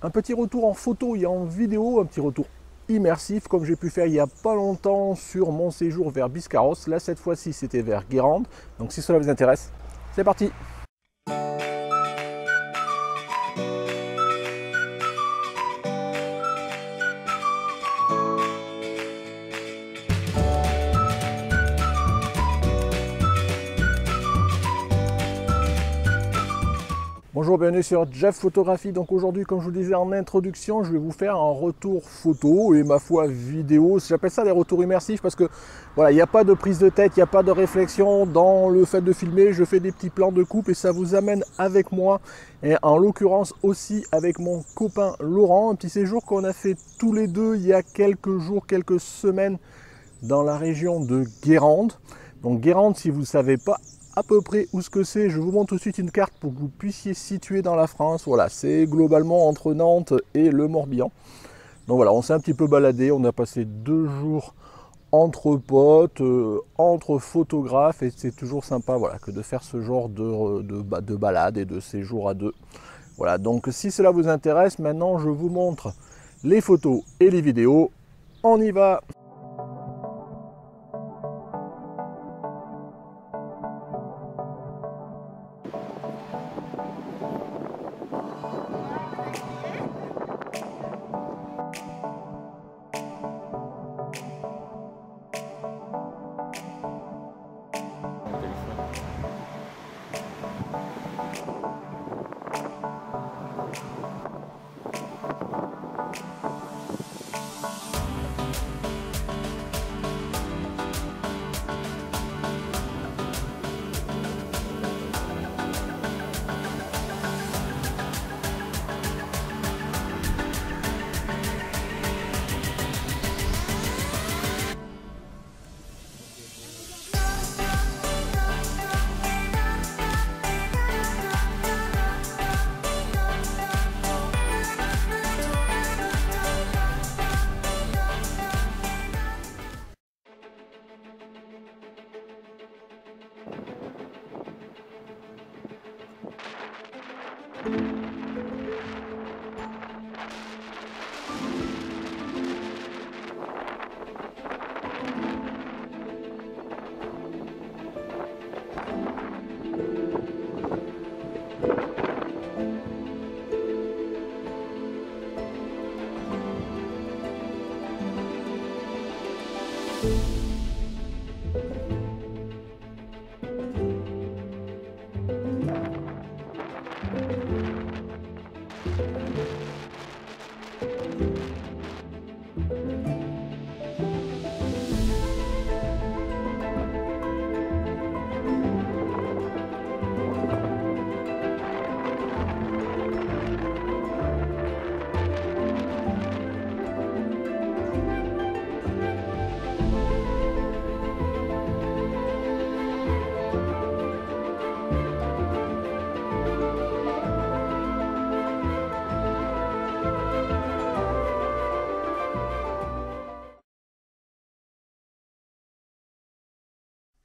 Un petit retour en photo et en vidéo, un petit retour immersif comme j'ai pu faire il n'y a pas longtemps sur mon séjour vers Biscarrosse. Là cette fois-ci c'était vers Guérande. Donc si cela vous intéresse, c'est parti. Bonjour, bienvenue sur Jeff Photographie. Donc aujourd'hui, comme je vous disais en introduction, je vais vous faire un retour photo et ma foi vidéo. J'appelle ça des retours immersifs parce que voilà, il n'y a pas de prise de tête, il n'y a pas de réflexion dans le fait de filmer. Je fais des petits plans de coupe et ça vous amène avec moi et en l'occurrence aussi avec mon copain Laurent. Un petit séjour qu'on a fait tous les deux il y a quelques jours, quelques semaines dans la région de Guérande. Donc Guérande, si vous ne savez pas à peu près où ce que c'est, je vous montre tout de suite une carte pour que vous puissiez situer dans la France. Voilà, c'est globalement entre Nantes et le Morbihan. Donc voilà, on s'est un petit peu baladé, on a passé 2 jours entre potes, entre photographes, et c'est toujours sympa voilà, que de faire ce genre de balade et de séjour à deux. Voilà, donc si cela vous intéresse, maintenant je vous montre les photos et les vidéos. On y va!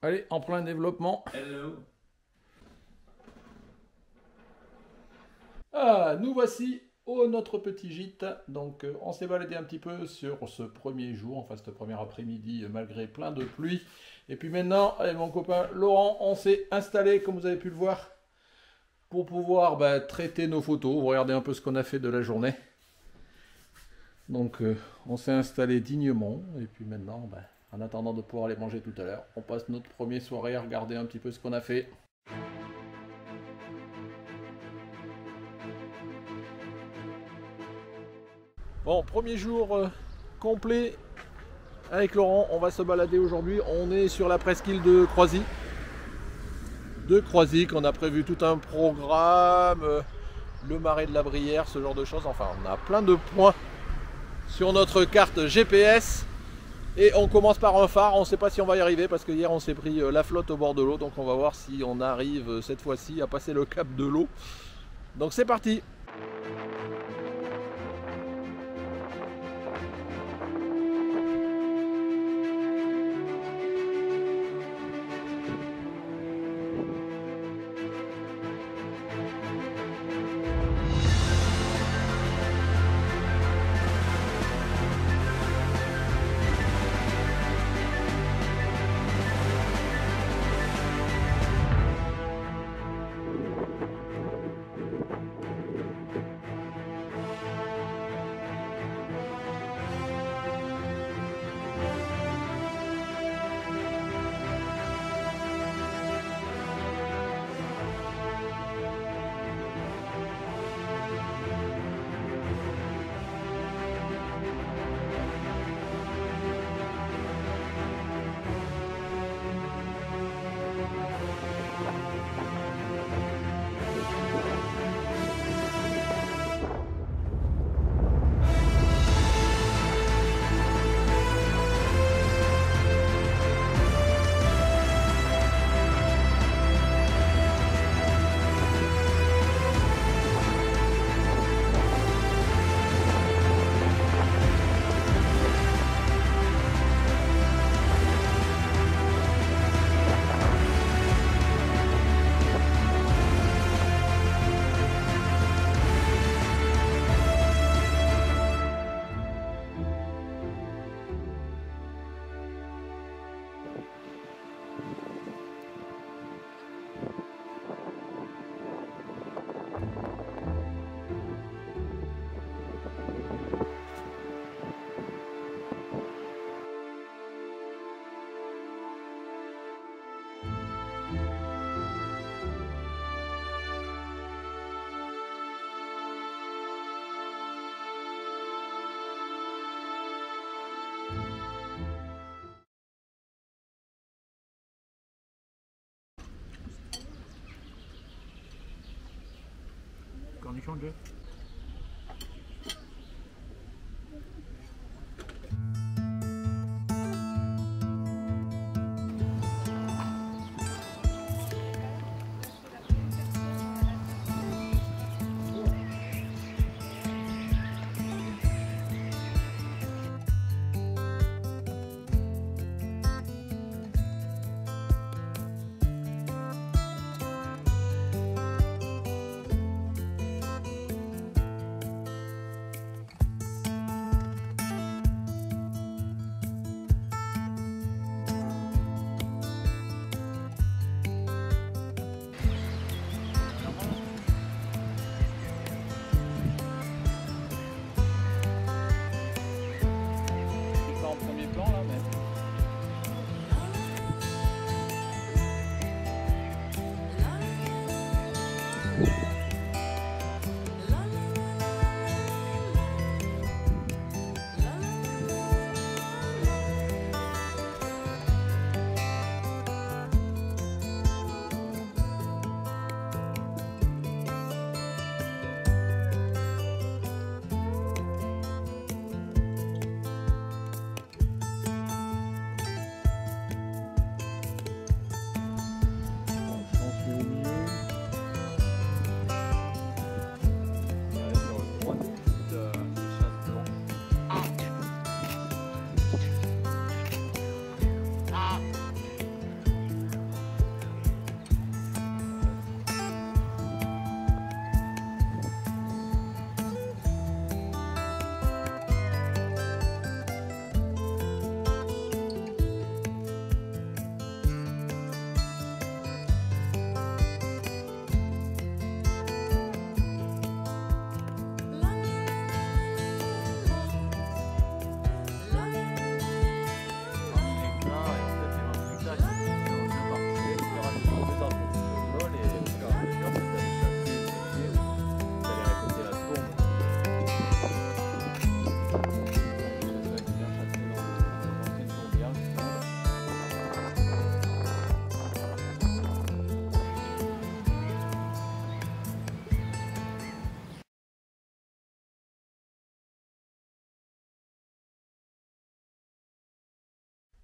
Allez, en plein développement. Hello. Ah, nous voici au notre petit gîte. Donc, on s'est baladé un petit peu sur ce premier jour, enfin, ce premier après-midi, malgré plein de pluie. Et puis maintenant, avec mon copain Laurent, on s'est installé, comme vous avez pu le voir, pour pouvoir traiter nos photos. Vous regardez un peu ce qu'on a fait de la journée. Donc, on s'est installé dignement. Et puis maintenant, en attendant de pouvoir aller manger tout à l'heure, on passe notre première soirée à regarder un petit peu ce qu'on a fait. Bon, premier jour complet avec Laurent, on va se balader aujourd'hui. On est sur la presqu'île de Croisy. Qu'on a prévu tout un programme, le marais de la Brière, ce genre de choses. Enfin, on a plein de points sur notre carte GPS. Et on commence par un phare, on ne sait pas si on va y arriver parce que hier on s'est pris la flotte au bord de l'eau. Donc on va voir si on arrive cette fois-ci à passer le cap de l'eau. Donc c'est parti! changer.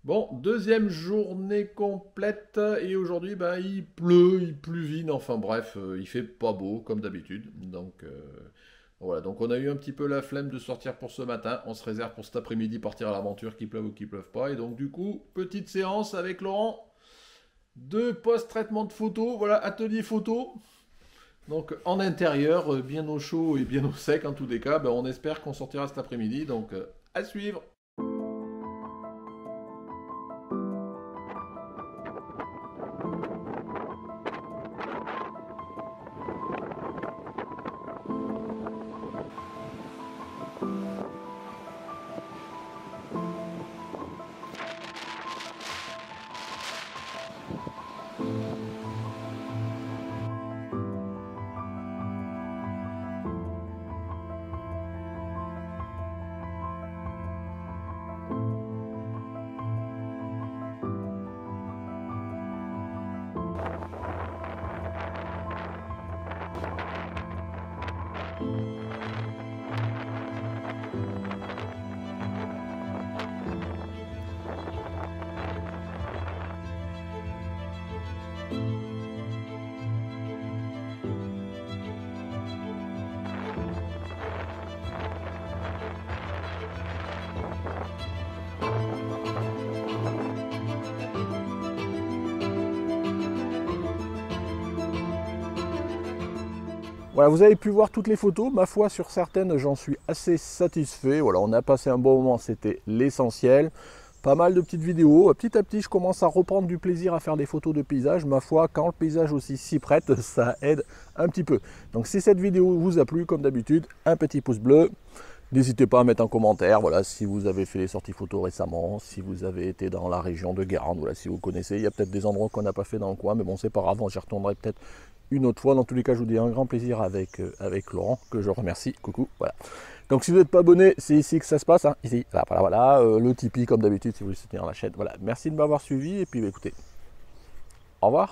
Bon, deuxième journée complète et aujourd'hui il pluvine, enfin bref, il fait pas beau comme d'habitude. Donc voilà, donc on a eu un petit peu la flemme de sortir pour ce matin. On se réserve pour cet après-midi partir à l'aventure, qu'il pleuve ou qu'il pleuve pas. Et donc du coup, petite séance avec Laurent de post-traitement de photos, voilà, atelier photo. Donc en intérieur, bien au chaud et bien au sec en tous les cas, on espère qu'on sortira cet après-midi, donc à suivre. Voilà, vous avez pu voir toutes les photos. Ma foi, sur certaines, j'en suis assez satisfait. Voilà, on a passé un bon moment, c'était l'essentiel. Pas mal de petites vidéos. Petit à petit, je commence à reprendre du plaisir à faire des photos de paysage. Ma foi, quand le paysage aussi s'y prête, ça aide un petit peu. Donc si cette vidéo vous a plu, comme d'habitude, un petit pouce bleu. N'hésitez pas à mettre en commentaire, voilà, si vous avez fait les sorties photos récemment, si vous avez été dans la région de Guérande, voilà, si vous connaissez. Il y a peut-être des endroits qu'on n'a pas fait dans le coin, mais bon, c'est pas grave, j'y retournerai peut-être une autre fois. Dans tous les cas, je vous dis un grand plaisir avec Laurent, que je remercie. Coucou, voilà. Donc si vous n'êtes pas abonné, c'est ici que ça se passe, hein, ici, voilà, le Tipeee comme d'habitude si vous voulez soutenir la chaîne. Voilà, merci de m'avoir suivi et puis écoutez, au revoir.